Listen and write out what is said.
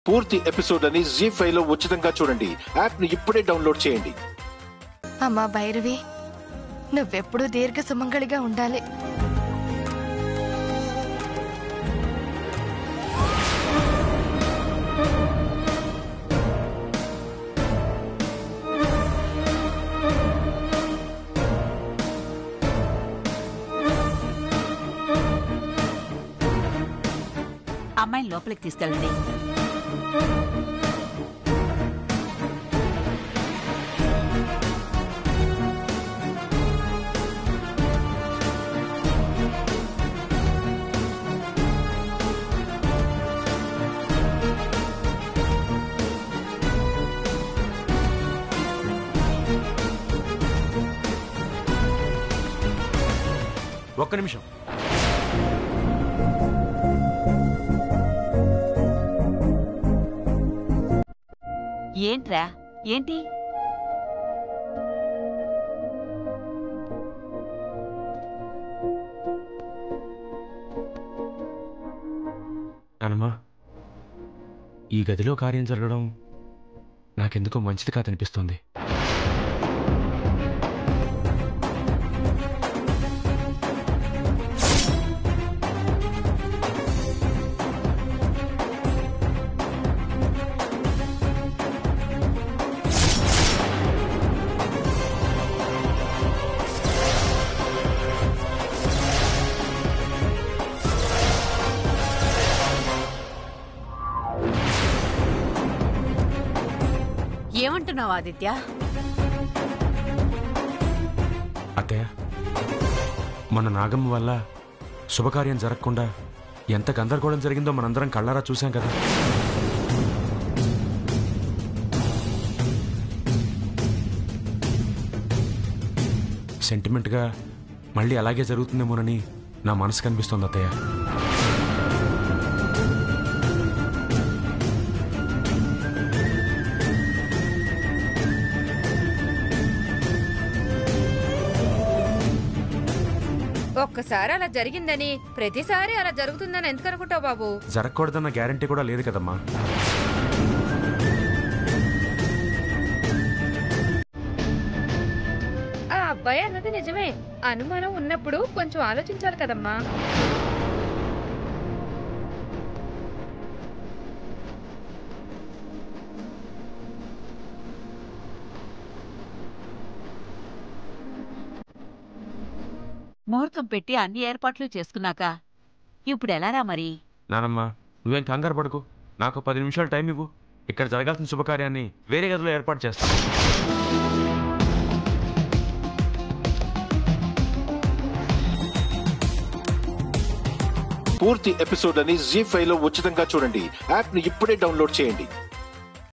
పూర్తి ఎపిసోడ్ అని జీ5 లో ఉచితంగా చూడండి. యాప్ ని ఇప్పుడే డౌన్లోడ్ చేయండి. అమ్మా భైరవి, నువ్వెప్పుడూ దీర్ఘ సుమంగళిగా ఉండాలి. అమ్మాయిని లోపలికి తీసుకెళ్ళండి. ఒక్క నిమిషం. ఏంట్రా? ఏంటి? నానమ్మా, ఈ గదిలో కార్యం జరగడం నాకెందుకో మంచిది కాదనిపిస్తుంది. ఏమంటున్నావు ఆదిత్య? అత్తయ్య, మన నాగమ్మ వల్ల శుభకార్యం జరగకుండా ఎంత గందరగోళం జరిగిందో మనందరం కళ్ళారా చూసాం కదా. సెంటిమెంట్గా మళ్ళీ అలాగే జరుగుతుందేమోనని నా మనసు కనిపిస్తోంది అత్తయ్య. ఒక్కసారి అలా జరిగిందని ప్రతిసారి అలా జరుగుతుందని ఎందుకు అనుకుంటావు బాబు? జరగకూడదన్న గ్యారంటీ కూడా లేదు కదమ్మా. ఆ అబ్బాయి అన్నది నిజమే. అనుమానం ఉన్నప్పుడు కొంచెం ఆలోచించాలి కదమ్మా. ముహూర్తం పెట్టి అన్ని ఏర్పాట్లు చేసుకున్నాక ఇప్పుడు ఎలారా మరి? నానమ్మా, నువ్వేం కంగారు పడకు. నాకు 10 నిమిషాలు టైం ఇవ్వు. ఇక్కడ జరగాల్సిన శుభకార్యాన్ని వేరే గదిలో ఏర్పాటు చేస్తాను. పూర్తి ఎపిసోడ్ అని జీ5 లో ఉచితంగా చూడండి. యాప్ ని ఇప్పుడే డౌన్లోడ్ చేయండి.